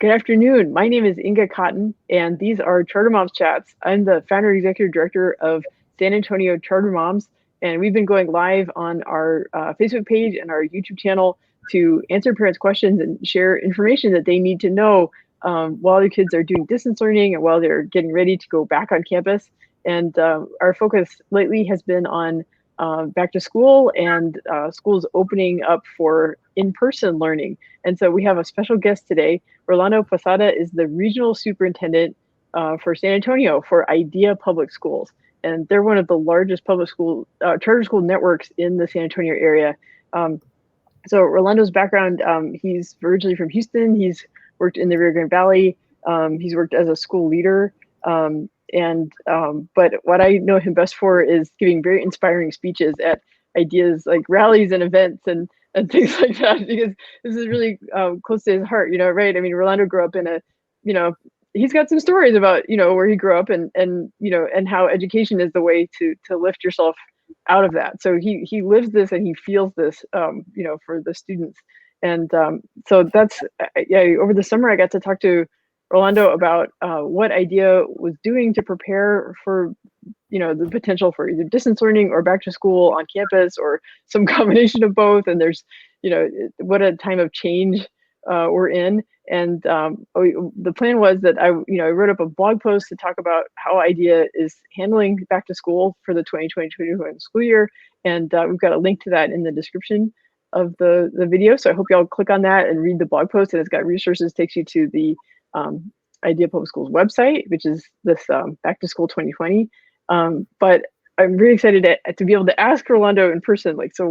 Good afternoon. My name is Inga Cotton, and these are Charter Moms Chats. I'm the founder and executive director of San Antonio Charter Moms, and we've been going live on our Facebook page and our YouTube channel to answer parents' questions and share information that they need to know while their kids are doing distance learning and while they're getting ready to go back on campus. And our focus lately has been on back to school and schools opening up for in-person learning. And so we have a special guest today. Rolando Posada is the regional superintendent for San Antonio for IDEA Public Schools. And they're one of the largest public school, charter school networks in the San Antonio area. So Rolando's background, he's originally from Houston. He's worked in the Rio Grande Valley. He's worked as a school leader. But what I know him best for is giving very inspiring speeches at ideas like rallies and events and things like that, because this is really close to his heart, right? I mean, Rolando grew up in a, he's got some stories about, where he grew up and how education is the way to lift yourself out of that. So he lives this and he feels this, for the students. And so that's, over the summer, I got to talk to Rolando about what IDEA was doing to prepare for, the potential for either distance learning or back to school on campus or some combination of both. And there's, what a time of change we're in. And the plan was that I wrote up a blog post to talk about how IDEA is handling back to school for the 2020-2021 school year. And we've got a link to that in the description of the video. So I hope y'all click on that and read the blog post. And it's got resources, takes you to the IDEA Public Schools website, which is this Back to School 2020. But I'm really excited to be able to ask Rolando in person, so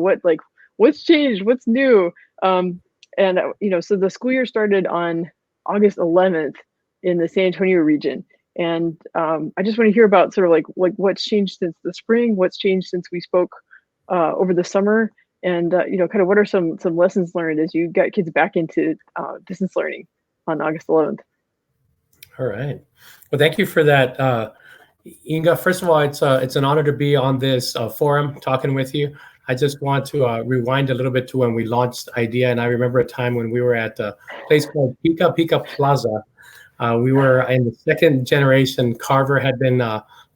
what's changed, what's new? So the school year started on August 11th in the San Antonio region. And I just want to hear about sort of like what's changed since the spring, what's changed since we spoke over the summer, and kind of what are some lessons learned as you got kids back into distance learning on August 11th. All right. Well, thank you for that, Inga. First of all, it's an honor to be on this forum talking with you. I just want to rewind a little bit to when we launched IDEA, and I remember a time when we were at a place called Pica Pica Plaza. We were in the second generation. Carver had been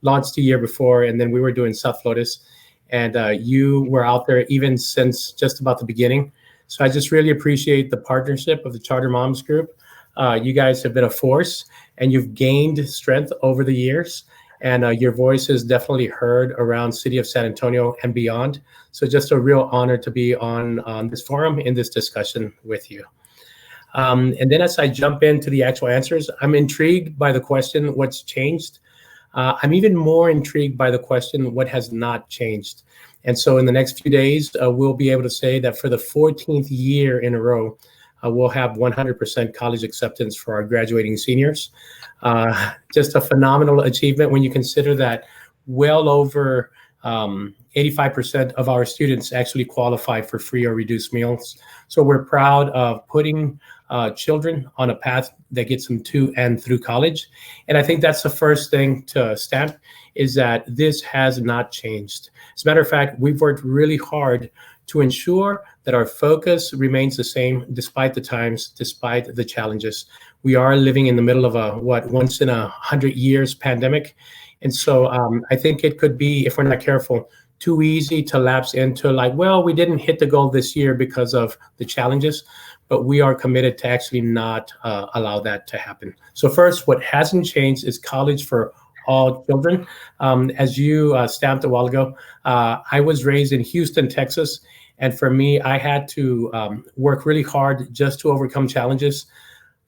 launched a year before, and then we were doing South Lotus, and you were out there even since just about the beginning. So I just really appreciate the partnership of the Charter Moms Group. You guys have been a force, and you've gained strength over the years, and your voice is definitely heard around City of San Antonio and beyond. So just a real honor to be on this forum in this discussion with you. And then as I jump into the actual answers, I'm intrigued by the question, what's changed? I'm even more intrigued by the question, what has not changed? And so in the next few days, we'll be able to say that for the 14th year in a row, we'll have 100% college acceptance for our graduating seniors. Just a phenomenal achievement when you consider that well over 85% of our students actually qualify for free or reduced meals. So we're proud of putting children on a path that gets them to and through college. And I think that's the first thing to stamp, is that this has not changed. As a matter of fact, we've worked really hard to ensure that our focus remains the same despite the times, despite the challenges. We are living in the middle of a once in 100 years pandemic. And so I think it could be, if we're not careful, too easy to lapse into we didn't hit the goal this year because of the challenges, but we are committed to actually not allow that to happen. So first, what hasn't changed is college for all children. As you stamped a while ago, I was raised in Houston, Texas. And for me, I had to work really hard just to overcome challenges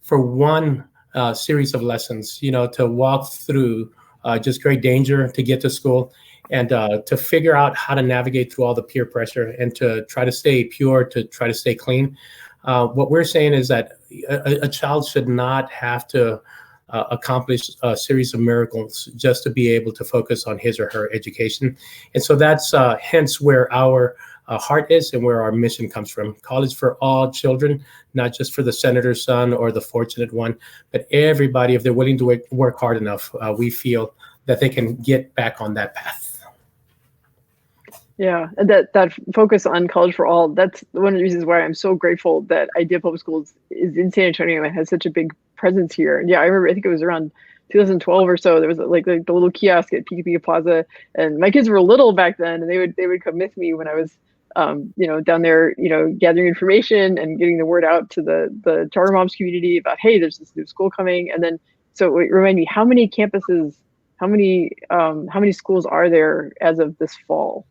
for one series of lessons, to walk through just great danger to get to school, and to figure out how to navigate through all the peer pressure and to try to stay pure, to try to stay clean. What we're saying is that a child should not have to accomplish a series of miracles just to be able to focus on his or her education. And so that's hence where our heart is and where our mission comes from. College for all children, not just for the senator's son or the fortunate one, but everybody, if they're willing to work hard enough, we feel that they can get back on that path. Yeah, and that focus on college for all, that's one of the reasons why I'm so grateful that Idea Public Schools is in San Antonio and has such a big presence here. And yeah, I remember, I think it was around 2012 or so, there was like the little kiosk at Pika Plaza, and my kids were little back then, and they would come with me when I was down there, gathering information and getting the word out to the charter moms community about, hey, there's this new school coming. And then, so wait, remind me, how many campuses, how many schools are there as of this fall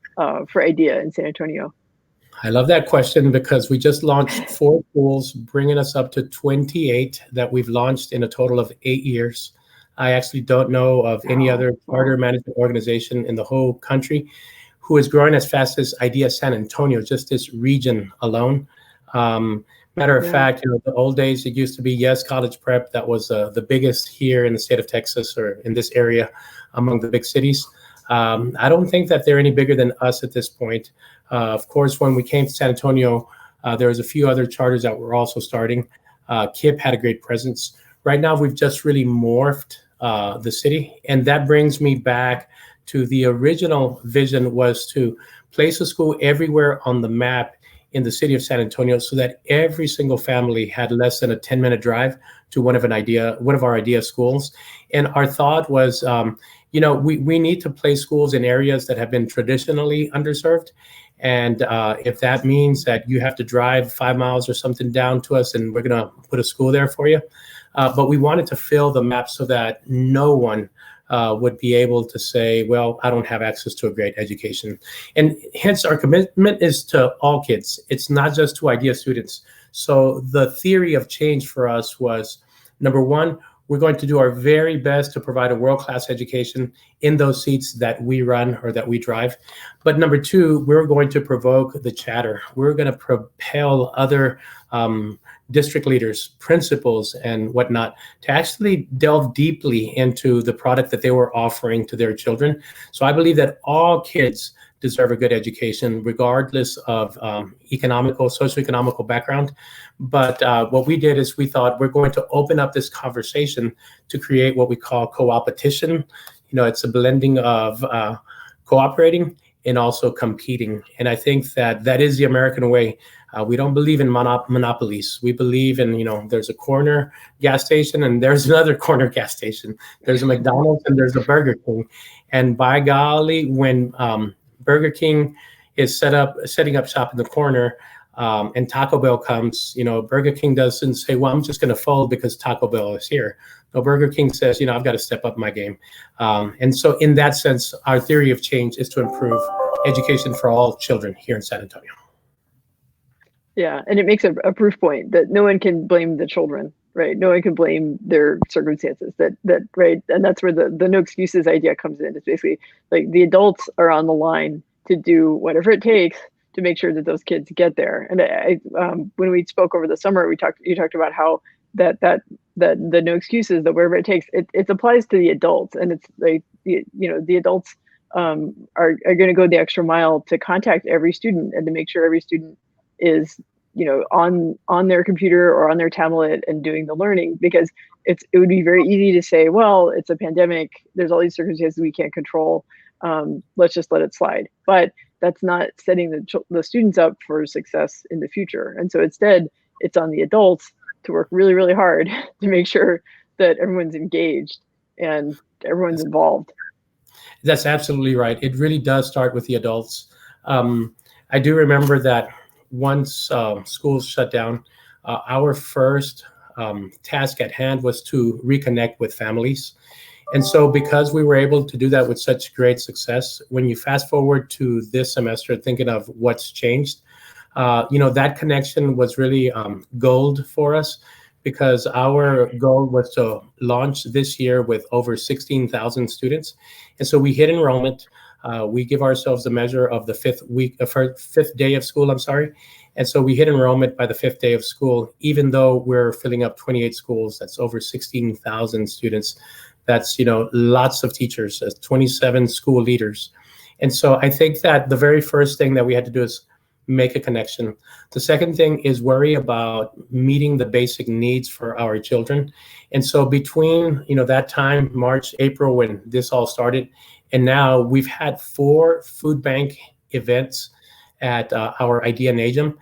for IDEA in San Antonio? I love that question because we just launched 4 schools, bringing us up to 28 that we've launched in a total of 8 years. I actually don't know of any Wow. other charter management organization in the whole country who is growing as fast as IDEA San Antonio, just this region alone. Matter of Yeah. fact, the old days, it used to be, yes, college prep, that was the biggest here in the state of Texas or in this area among the big cities. I don't think that they're any bigger than us at this point. Of course, when we came to San Antonio, there was a few other charters that were also starting. KIPP had a great presence. Right now, we've just really morphed the city, and that brings me back to the original vision, was to place a school everywhere on the map in the city of San Antonio so that every single family had less than a 10-minute drive to one of our IDEA schools. And our thought was, we need to place schools in areas that have been traditionally underserved. And if that means that you have to drive 5 miles or something down to us, and we're going to put a school there for you. But we wanted to fill the map so that no one would be able to say, well, I don't have access to a great education. And hence our commitment is to all kids. It's not just to IDEA students. So the theory of change for us was, number one, we're going to do our very best to provide a world-class education in those seats that we run or that we drive. But number two, we're going to provoke the chatter. We're going to propel other district leaders, principals, and whatnot to actually delve deeply into the product that they were offering to their children. So I believe that all kids deserve a good education, regardless of socioeconomical background. But what we did is we thought we're going to open up this conversation to create what we call co-opetition. It's a blending of cooperating and also competing. And I think that is the American way. We don't believe in monopolies. We believe in, there's a corner gas station and there's another corner gas station. There's a McDonald's and there's a Burger King. And by golly, when Burger King is setting up shop in the corner, and Taco Bell comes, Burger King doesn't say, well, I'm just going to fold because Taco Bell is here. No, Burger King says, I've got to step up my game. And so in that sense, our theory of change is to improve education for all children here in San Antonio. Yeah, and it makes a proof point that no one can blame the children, right? No one can blame their circumstances. That right, and that's where the no excuses idea comes in. It's basically like the adults are on the line to do whatever it takes to make sure that those kids get there. And when we spoke over the summer, you talked about how that the no excuses, that wherever it takes, it applies to the adults, and it's like the adults are going to go the extra mile to contact every student and to make sure every student is on their computer or on their tablet and doing the learning, because it would be very easy to say, well, it's a pandemic, there's all these circumstances we can't control, let's just let it slide. But that's not setting the students up for success in the future. And so instead, it's on the adults to work really, really hard to make sure that everyone's engaged and everyone's involved. That's absolutely right. It really does start with the adults. I do remember that once schools shut down, our first task at hand was to reconnect with families. And so because we were able to do that with such great success, when you fast forward to this semester, thinking of what's changed, that connection was really gold for us, because our goal was to launch this year with over 16,000 students. And so we hit enrollment. We give ourselves the measure of the fifth day of school, And so we hit enrollment by the 5th day of school, even though we're filling up 28 schools. That's over 16,000 students. That's, lots of teachers, 27 school leaders. And so I think that the very first thing that we had to do is make a connection. The second thing is worry about meeting the basic needs for our children. And so between, that time, March, April, when this all started, and now we've had 4 food bank events at our idea Najum,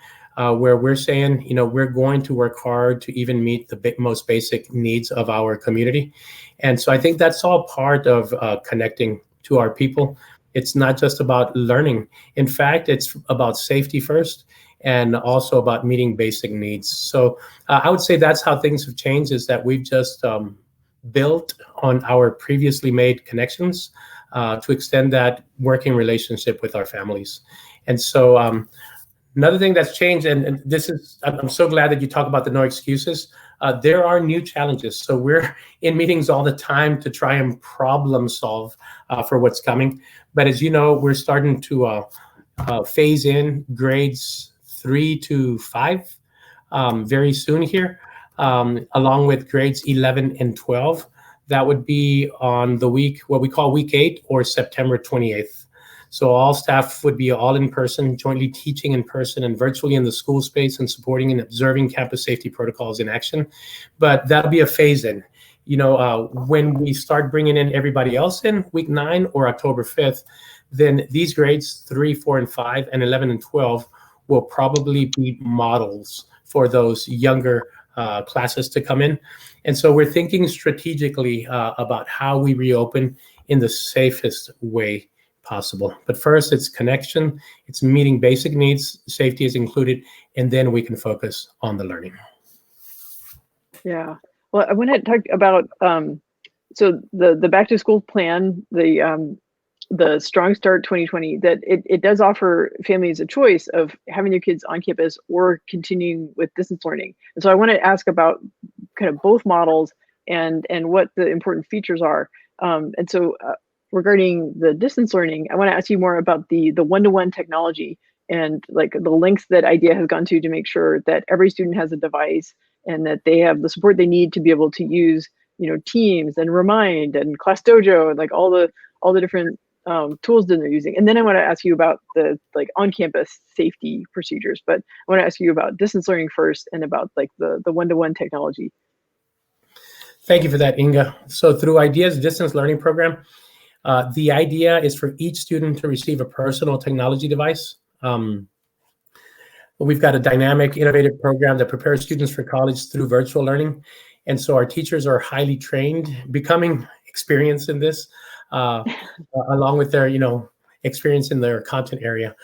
where we're saying, we're going to work hard to even meet the most basic needs of our community. And so I think that's all part of connecting to our people. It's not just about learning. In fact, it's about safety first and also about meeting basic needs. So I would say that's how things have changed, is that we've just built on our previously made connections to extend that working relationship with our families. And so another thing that's changed, and this is, I'm so glad that you talk about the no excuses. There are new challenges. So we're in meetings all the time to try and problem solve for what's coming. But as you know, we're starting to phase in grades 3 to 5 very soon here, along with grades 11 and 12. That would be on the week, what we call week 8 or September 28th. So all staff would be all in person, jointly teaching in person and virtually in the school space and supporting and observing campus safety protocols in action. But that'll be a phase in. When we start bringing in everybody else in week 9 or October 5th, then these grades 3, 4, and 5, and 11 and 12 will probably be models for those younger classes to come in. And so we're thinking strategically about how we reopen in the safest way possible. But first, it's connection, it's meeting basic needs, safety is included, and then we can focus on the learning. Yeah. Well, I want to talk about so the back to school plan, the Strong Start 2020, that it does offer families a choice of having their kids on campus or continuing with distance learning. And so I want to ask about kind of both models and what the important features are. And so regarding the distance learning, I want to ask you more about the one-to-one technology and like the lengths that IDEA has gone to make sure that every student has a device and that they have the support they need to be able to use, Teams and Remind and Class Dojo and like all the different tools that they're using. And then I want to ask you about the like on-campus safety procedures, but I want to ask you about distance learning first and about like the one-to-one technology. Thank you for that, Inga. So through IDEA's distance learning program, the idea is for each student to receive a personal technology device. We've got a dynamic, innovative program that prepares students for college through virtual learning. And so our teachers are highly trained, becoming experienced in this, along with their, experience in their content area.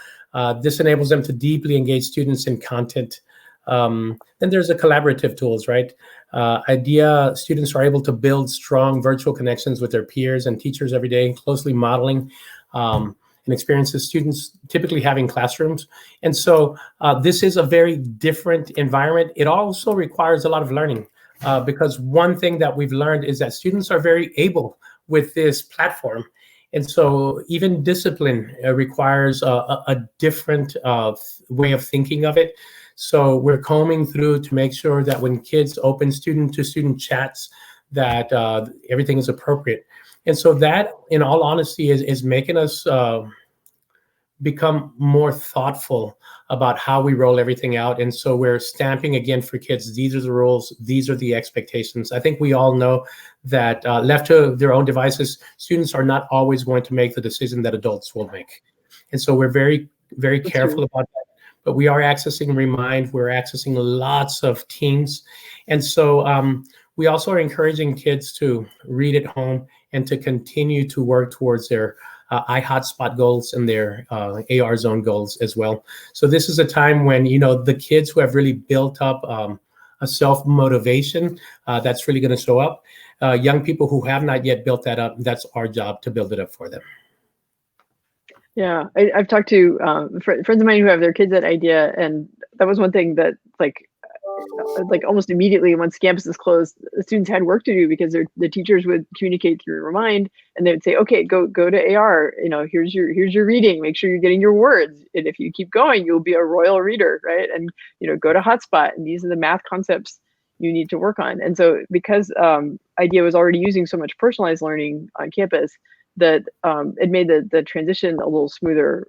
This enables them to deeply engage students in content. Then there's the collaborative tools, right? IDEA students are able to build strong virtual connections with their peers and teachers every day, closely modeling and experiences students typically have in classrooms. And so this is a very different environment. It also requires a lot of learning because one thing that we've learned is that students are very able with this platform. And so even discipline requires a different way of thinking of it. So we're combing through to make sure that when kids open student-to-student chats, that everything is appropriate. And so that, in all honesty, is making us become more thoughtful about how we roll everything out. And so we're stamping again for kids, these are the rules, these are the expectations. I think we all know that left to their own devices, students are not always going to make the decision that adults will make. And so we're very, very careful about that. But we are accessing Remind, we're accessing lots of teams. And so we also are encouraging kids to read at home and to continue to work towards their iHotspot goals and their AR zone goals as well. So this is a time when, the kids who have really built up a self-motivation, that's really going to show up. Young people who have not yet built that up, that's our job to build it up for them. Yeah, I've talked to friends of mine who have their kids at IDEA, and that was one thing that like almost immediately once campuses closed, the students had work to do because the teachers would communicate through Remind, and they would say, okay, go to AR, here's your reading, make sure you're getting your words, and if you keep going, you'll be a royal reader, right? And go to Hotspot, and these are the math concepts you need to work on. And so because IDEA was already using so much personalized learning on campus, that it made the transition a little smoother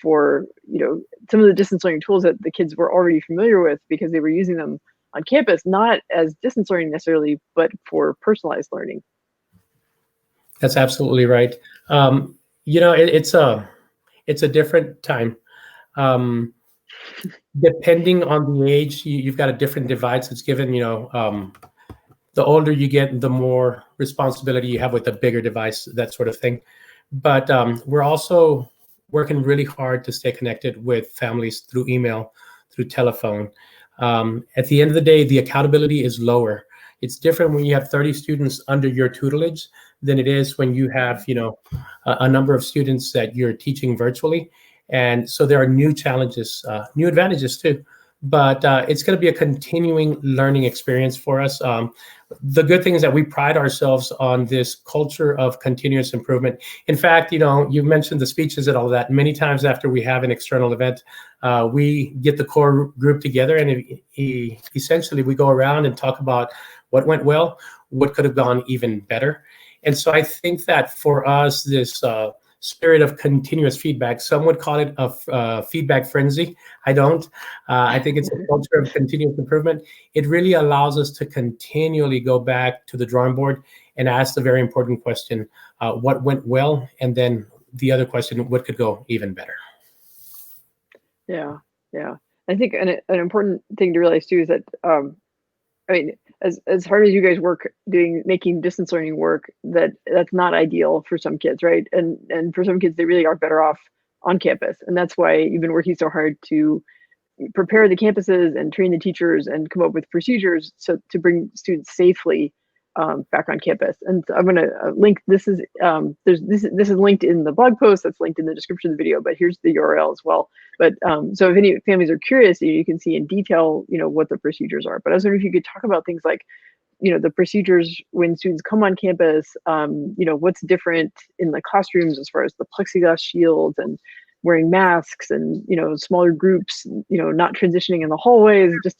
for some of the distance learning tools that the kids were already familiar with because they were using them on campus, not as distance learning necessarily, but for personalized learning. That's absolutely right. It's it's a different time. Um, Depending on the age, you've got a different device that's given. The older you get, the more responsibility you have with the bigger device, that sort of thing. But we're also working really hard to stay connected with families through email, through telephone. At the end of the day, the accountability is lower. It's different when you have 30 students under your tutelage than it is when you have, a number of students that you're teaching virtually. And so there are new challenges, new advantages too. But it's going to be a continuing learning experience for us. The good thing is that we pride ourselves on this culture of continuous improvement. In fact, you mentioned the speeches and all that. Many times after we have an external event, we get the core group together, and essentially we go around and talk about what went well, what could have gone even better. And so I think that for us, this spirit of continuous feedback, some would call it a feedback frenzy. I don't. I think it's a culture of continuous improvement. It really allows us to continually go back to the drawing board and ask the very important question, what went well? And then the other question, what could go even better? Yeah, yeah. I think an important thing to realize too is that I mean, as hard as you guys work making distance learning work, that's not ideal for some kids, right? And for some kids, they really are better off on campus, and that's why you've been working so hard to prepare the campuses and train the teachers and come up with procedures so to bring students safely back on campus. And so I'm going to link. This is linked in the blog post. That's linked in the description of the video. But here's the URL as well. But so if any families are curious, you can see in detail, what the procedures are. But I was wondering if you could talk about things like, the procedures when students come on campus. What's different in the classrooms as far as the plexiglass shields and wearing masks and smaller groups, not transitioning in the hallways. Just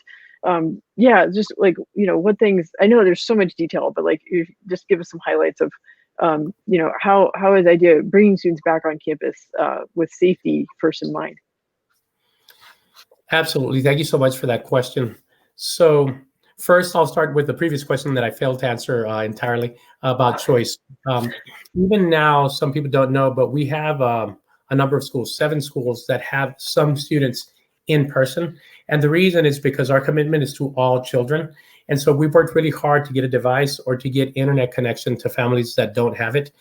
like what things. I know there's so much detail, but like just give us some highlights of how is the idea of bringing students back on campus with safety first in mind. Absolutely. Thank you so much for that question. So first, I'll start with the previous question that I failed to answer entirely about choice. Even now, some people don't know, but we have a number of schools, 7 schools that have some students in person. And the reason is because our commitment is to all children. And so we've worked really hard to get a device or to get internet connection to families that don't have it.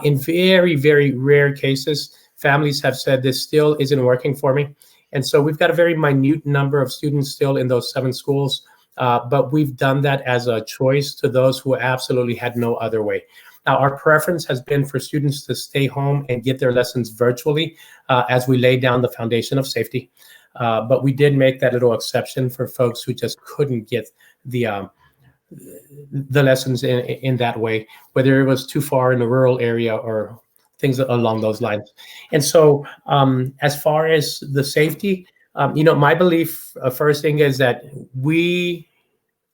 In very, very rare cases, families have said this still isn't working for me. And so we've got a very minute number of students still in those 7 schools, but we've done that as a choice to those who absolutely had no other way. Now, our preference has been for students to stay home and get their lessons virtually as we lay down the foundation of safety. But we did make that little exception for folks who just couldn't get the lessons in that way, whether it was too far in a rural area or things along those lines. And so as far as the safety, my belief, first thing is that we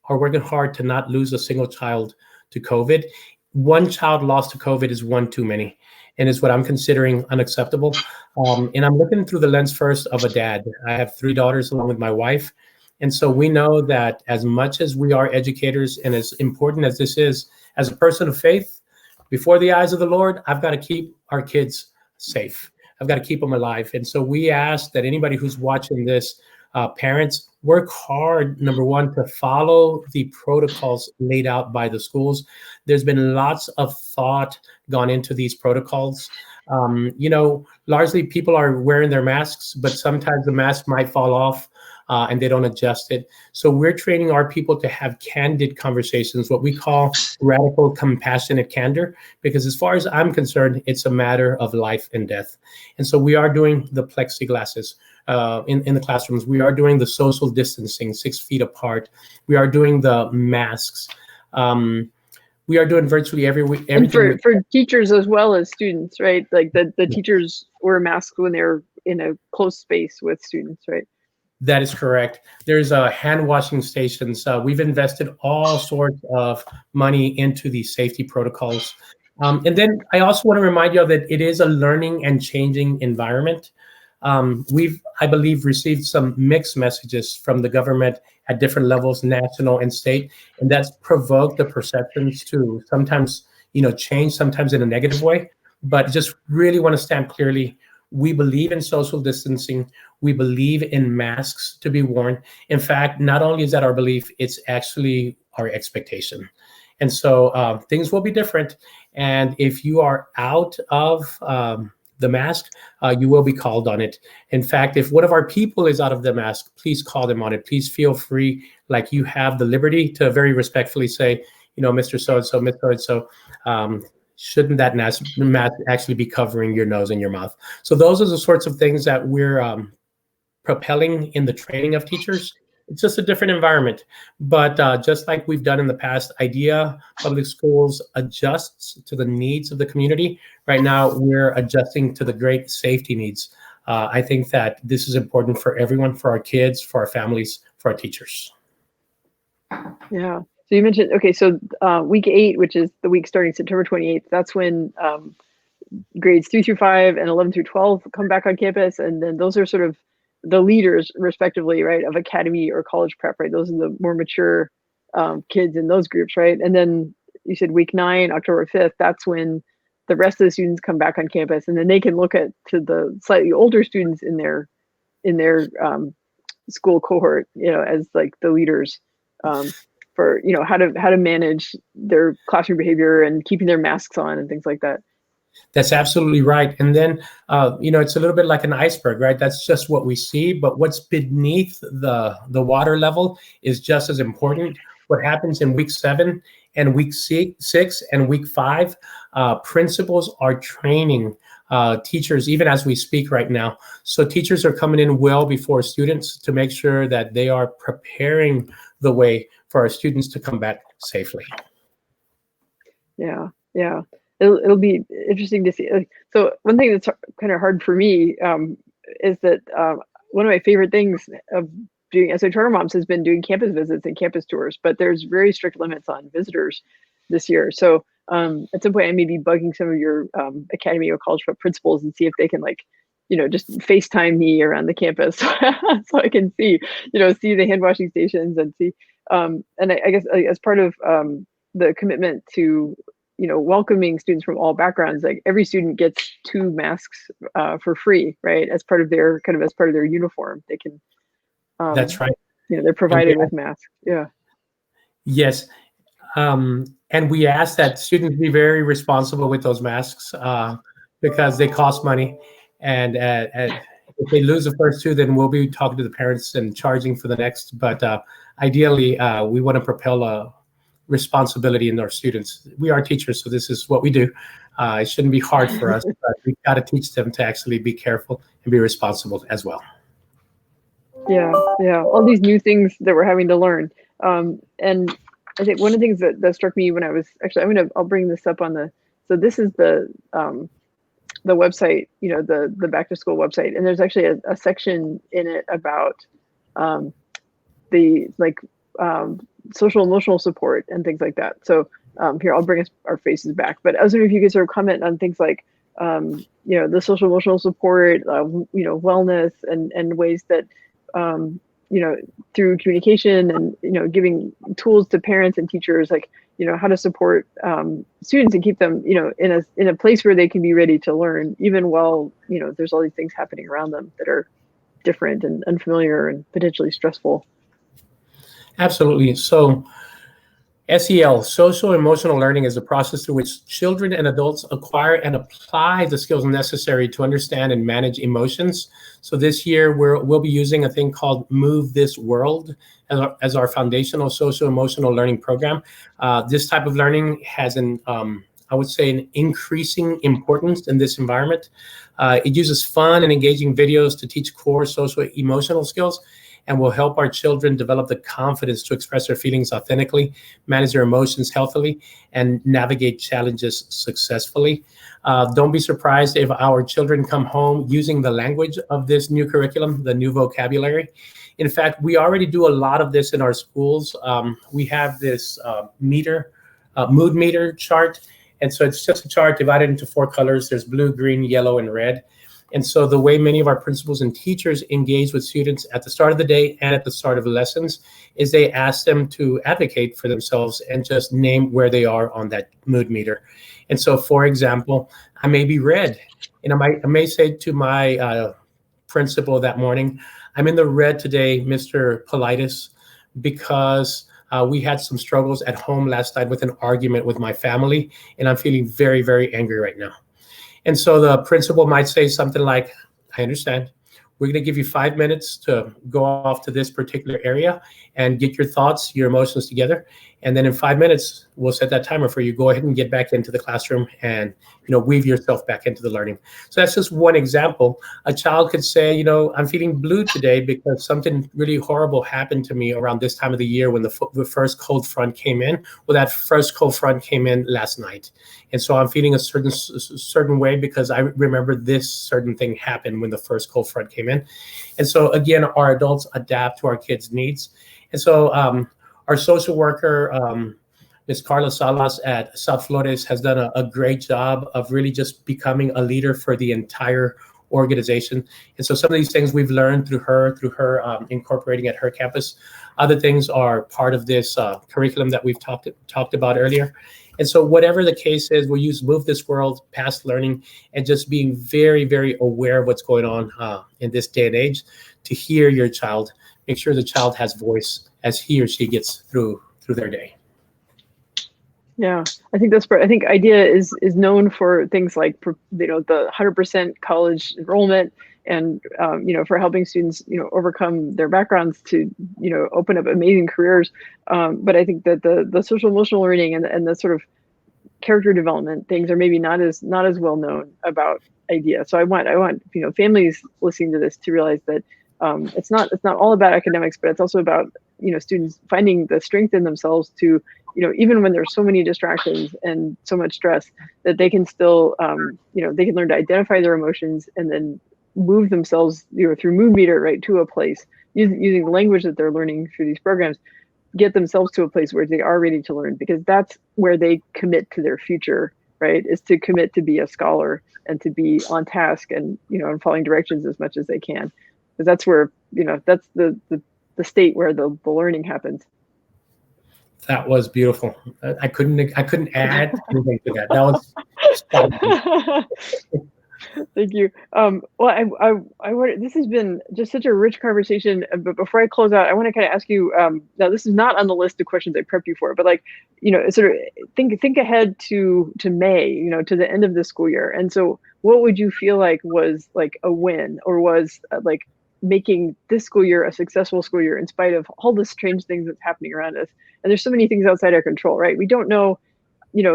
are working hard to not lose a single child to COVID. One child lost to COVID is one too many, and is what I'm considering unacceptable. And I'm looking through the lens first of a dad. I have 3 daughters along with my wife. And so we know that as much as we are educators and as important as this is, as a person of faith, before the eyes of the Lord, I've got to keep our kids safe. I've got to keep them alive. And so we ask that anybody who's watching this, parents, work hard, number one, to follow the protocols laid out by the schools. There's been lots of thought gone into these protocols. Largely people are wearing their masks, but sometimes the mask might fall off and they don't adjust it. So we're training our people to have candid conversations, what we call radical, compassionate candor, because as far as I'm concerned, it's a matter of life and death. And so we are doing the plexiglasses in the classrooms. We are doing the social distancing, 6 feet apart. We are doing the masks. We are doing virtually everything. And for teachers as well as students, right? Like the teachers wear masks when they're in a close space with students, right? That is correct. There's hand washing stations. We've invested all sorts of money into these safety protocols. And then I also want to remind you all that it is a learning and changing environment. We've, I believe, received some mixed messages from the government at different levels, national and state, and that's provoked the perceptions to sometimes, change, sometimes in a negative way. But just really want to stand clearly. We believe in social distancing. We believe in masks to be worn. In fact, not only is that our belief, it's actually our expectation. And so things will be different. And if you are out of the mask, you will be called on it. In fact, if one of our people is out of the mask, please call them on it. Please feel free, like you have the liberty to very respectfully say, Mr. So-and-so, Miss So-and-so, shouldn't that mask actually be covering your nose and your mouth? So those are the sorts of things that we're propelling in the training of teachers. It's just a different environment. But just like we've done in the past, IDEA Public Schools adjusts to the needs of the community. Right now, we're adjusting to the great safety needs. I think that this is important for everyone, for our kids, for our families, for our teachers. Yeah. So you mentioned, okay, so week 8, which is the week starting September 28th, that's when grades 3 through 5 and 11 through 12 come back on campus. And then those are sort of the leaders, respectively, right, of academy or college prep, right? Those are the more mature kids in those groups, right? And then you said week 9, October 5th, that's when the rest of the students come back on campus, and then they can look to the slightly older students in their school cohort, as like the leaders for how to manage their classroom behavior and keeping their masks on and things like that. That's absolutely right. And then, it's a little bit like an iceberg, right? That's just what we see. But what's beneath the water level is just as important. What happens in week 7 and week 6 and week 5, principals are training teachers, even as we speak right now. So teachers are coming in well before students to make sure that they are preparing the way for our students to come back safely. Yeah. It'll be interesting to see. So one thing that's kind of hard for me is that one of my favorite things of doing as a charter moms has been doing campus visits and campus tours, but there's very strict limits on visitors this year. So at some point I may be bugging some of your academy or college prep principals and see if they can just FaceTime me around the campus so I can see the hand washing stations and see. And I guess as part of the commitment to welcoming students from all backgrounds, like every student gets 2 masks for free, right? As part of their uniform, they can. That's right. They're provided with masks. Yeah. Yes. And we ask that students be very responsible with those masks because they cost money. And if they lose the first 2, then we'll be talking to the parents and charging for the next. But ideally, we want to propel a responsibility in our students. We are teachers, so this is what we do. It shouldn't be hard for us, but we've got to teach them to actually be careful and be responsible as well. Yeah. All these new things that we're having to learn. And I think one of the things that struck me when I was actually, I'll bring this up so this is the website, the back to school website. And there's actually a section in it about the social emotional support and things like that. So here, I'll bring our faces back. But I was wondering if you could sort of comment on things like, the social emotional support, wellness and ways that, through communication and, giving tools to parents and teachers, how to support students and keep them, in a place where they can be ready to learn, even while, there's all these things happening around them that are different and unfamiliar and potentially stressful. Absolutely. So SEL, social emotional learning, is a process through which children and adults acquire and apply the skills necessary to understand and manage emotions. So this year, we'll be using a thing called Move This World as our foundational social emotional learning program. This type of learning has I would say, an increasing importance in this environment. It uses fun and engaging videos to teach core social emotional skills, and will help our children develop the confidence to express their feelings authentically, manage their emotions healthily, and navigate challenges successfully. Don't be surprised if our children come home using the language of this new curriculum, the new vocabulary. In fact, we already do a lot of this in our schools. We have this mood meter chart. And so it's just a chart divided into 4 colors. There's blue, green, yellow, and red. And so the way many of our principals and teachers engage with students at the start of the day and at the start of the lessons is they ask them to advocate for themselves and just name where they are on that mood meter. And so, for example, I may be red, and I may say to my principal that morning, I'm in the red today, Mr. Politis, because we had some struggles at home last night with an argument with my family, and I'm feeling very, very angry right now. And so the principal might say something like, I understand. We're going to give you 5 minutes to go off to this particular area and get your thoughts, your emotions together. And then in 5 minutes, we'll set that timer for you. Go ahead and get back into the classroom and, weave yourself back into the learning. So that's just one example. A child could say, I'm feeling blue today because something really horrible happened to me around this time of the year when the first cold front came in. Well, that first cold front came in last night. And so I'm feeling a certain way because I remember this certain thing happened when the first cold front came in. And so again, our adults adapt to our kids' needs. And so our social worker, Ms. Carla Salas at South Flores, has done a great job of really just becoming a leader for the entire organization. And so some of these things we've learned through her incorporating at her campus. Other things are part of this curriculum that we've talked about earlier. And so whatever the case is, we'll use Move This World, past learning, and just being very, very aware of what's going on in this day and age to hear your child, make sure the child has voice as he or she gets through their day. Yeah, I think that's I think IDEA is known for things like, the 100% college enrollment and, for helping students, overcome their backgrounds to, open up amazing careers. But I think that the social emotional learning and the sort of character development things are maybe not as well known about IDEA. So I want families listening to this to realize that it's not all about academics, but it's also about students finding the strength in themselves to even when there's so many distractions and so much stress, that they can still they can learn to identify their emotions and then move themselves through mood meter right to a place using the language that they're learning through these programs, get themselves to a place where they are ready to learn, because that's where they commit to their future, right? Is to commit to be a scholar and to be on task and and following directions as much as they can, because that's where that's the state where the learning happens. That was beautiful. I couldn't add anything to that. That was spot on. Thank you. Well, this has been just such a rich conversation. But before I close out, I want to kind of ask you. Now, this is not on the list of questions I prepped you for, but sort of think ahead to May, to the end of the school year. And so, what would you feel like was like a win, or was like making this school year a successful school year in spite of all the strange things that's happening around us? And there's so many things outside our control, right? We don't know.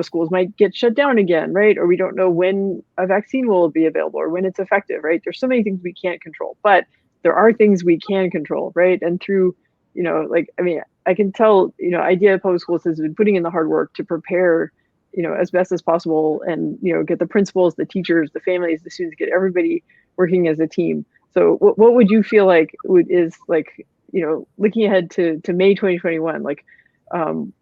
Schools might get shut down again, right? Or we don't know when a vaccine will be available or when it's effective, right? There's so many things we can't control, but there are things we can control, right? And through, I can tell, IDEA Public Schools has been putting in the hard work to prepare, as best as possible and, get the principals, the teachers, the families, the students, get everybody working as a team. So what would you feel like is looking ahead to May 2021,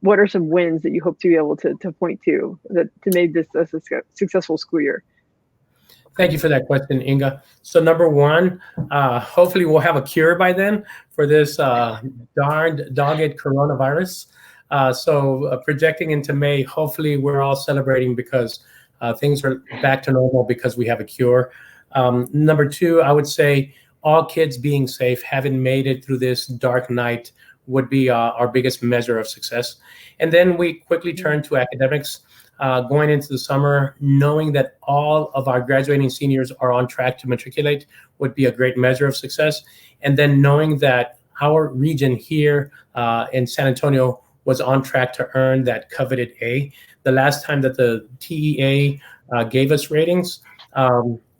what are some wins that you hope to be able to point to make this a successful school year? Thank you for that question, Inga. So number one, hopefully we'll have a cure by then for this darned dogged coronavirus. So projecting into May, hopefully we're all celebrating because things are back to normal because we have a cure. Number two, I would say all kids being safe, having made it through this dark night, would be our biggest measure of success. And then we quickly turn to academics. Going into the summer, knowing that all of our graduating seniors are on track to matriculate would be a great measure of success. And then knowing that our region here in San Antonio was on track to earn that coveted A. The last time that the TEA gave us ratings, they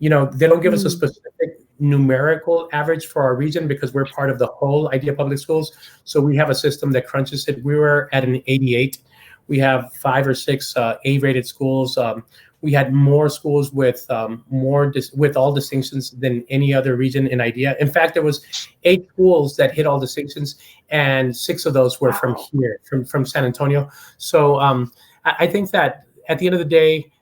don't give us a specific numerical average for our region because we're part of the whole IDEA Public Schools. So we have a system that crunches it. We were at an 88. We have 5 or 6 A-rated schools. We had more schools with with all distinctions than any other region in IDEA. In fact, there was 8 schools that hit all distinctions, and 6 of those were from here, from San Antonio. So I think that at the end of the day,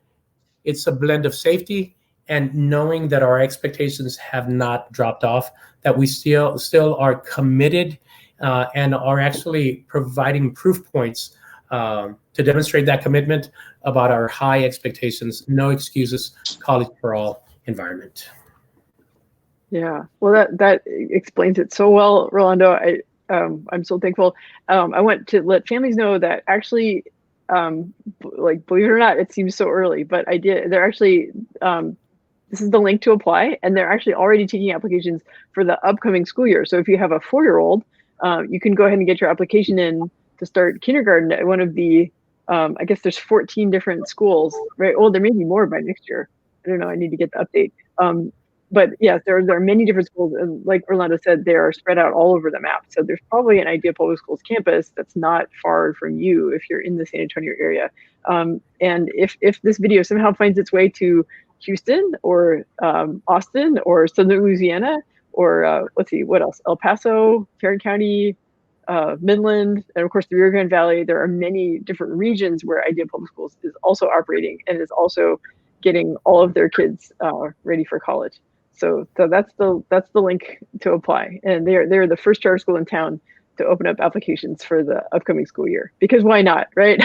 it's a blend of safety and knowing that our expectations have not dropped off, that we still are committed and are actually providing proof points to demonstrate that commitment about our high expectations, no excuses, college for all environment. Yeah, well, that explains it so well, Rolando. I'm so thankful. I want to let families know that actually, like, believe it or not, it seems so early, but they're actually, this is the link to apply, and they're actually already taking applications for the upcoming school year. So if you have a 4-year-old, you can go ahead and get your application in to start kindergarten at one of the, I guess there's 14 different schools, right? Oh, there may be more by next year. I don't know. I need to get the update. But yes, there are many different schools, and like Orlando said, they are spread out all over the map. So there's probably an Idea Public Schools campus that's not far from you if you're in the San Antonio area. And if this video somehow finds its way to Houston or Austin or Southern Louisiana or let's see, what else? El Paso, Tarrant County, Midland, and of course the Rio Grande Valley. There are many different regions where Idea Public Schools is also operating and is also getting all of their kids ready for college. So that's the link to apply, and they're the first charter school in town to open up applications for the upcoming school year, because why not, right?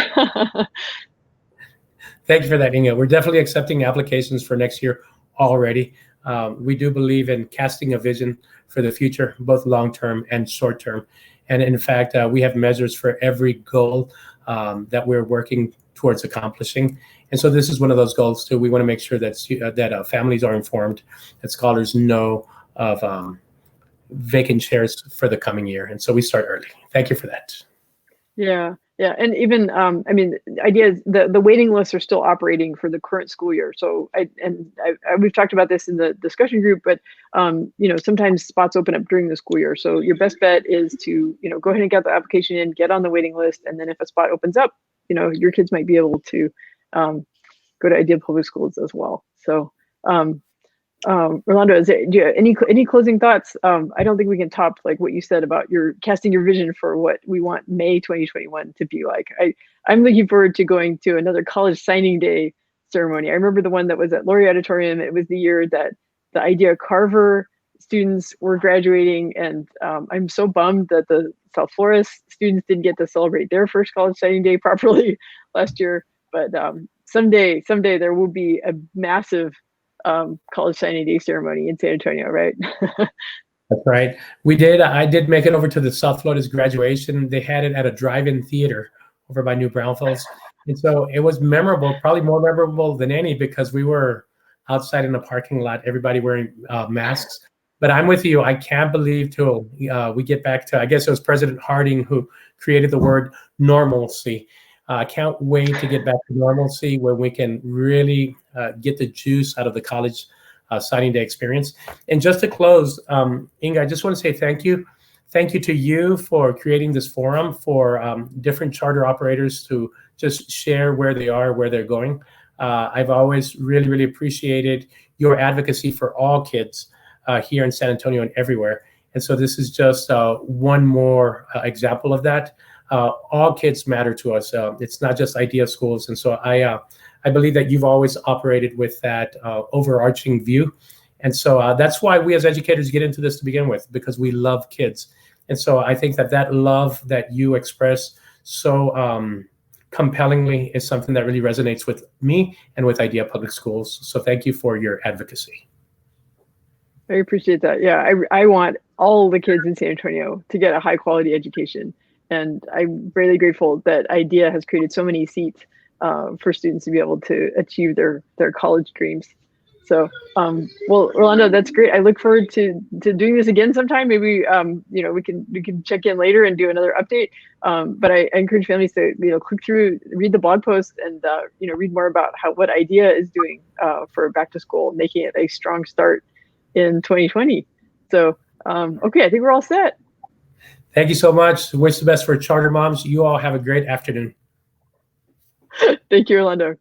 Thank you for that, Inga. We're definitely accepting applications for next year already. We do believe in casting a vision for the future, both long-term and short-term. And in fact, we have measures for every goal that we're working towards accomplishing. And so this is one of those goals too. We want to make sure that families are informed, that scholars know of vacant chairs for the coming year. And so we start early. Thank you for that. Yeah. And even, I mean, the idea is the waiting lists are still operating for the current school year. So we've talked about this in the discussion group, but, sometimes spots open up during the school year. So your best bet is to, go ahead and get the application in, get on the waiting list. And then if a spot opens up, your kids might be able to go to Idea Public Schools as well. So, Rolando, do you have any closing thoughts? I don't think we can top like what you said about your casting your vision for what we want May 2021 to be like. I'm looking forward to going to another college signing day ceremony. I remember the one that was at Laurie Auditorium. It was the year that the Idea Carver students were graduating, and I'm so bummed that the South Flores students didn't get to celebrate their first college signing day properly last year. But someday there will be a massive college signing day ceremony in San Antonio, right? That's right. I did make it over to the South Florida's graduation. They had it at a drive-in theater over by New Braunfels. And so it was memorable, probably more memorable than any, because we were outside in the parking lot, everybody wearing masks. But I'm with you. I can't believe till we get back to, I guess it was President Harding who created the word normalcy. I can't wait to get back to normalcy where we can really get the juice out of the college signing day experience. And just to close, Inga, I just want to say thank you. Thank you to you for creating this forum for different charter operators to just share where they are, where they're going. I've always really, really appreciated your advocacy for all kids here in San Antonio and everywhere. And so this is just one more example of that. All kids matter to us. It's not just Idea schools. And so I believe that you've always operated with that overarching view. And so that's why we as educators get into this to begin with, because we love kids. And so I think that love that you express so compellingly is something that really resonates with me and with Idea Public Schools. So thank you for your advocacy. I appreciate that. Yeah, I want all the kids in San Antonio to get a high quality education. And I'm really grateful that Idea has created so many seats for students to be able to achieve their college dreams. So, well, Rolando, that's great. I look forward to doing this again sometime. Maybe we can check in later and do another update. But I encourage families to click through, read the blog post, and read more about what Idea is doing for back to school, making it a strong start in 2020. So, okay, I think we're all set. Thank you so much. Wish the best for charter moms. You all have a great afternoon. Thank you, Rolando.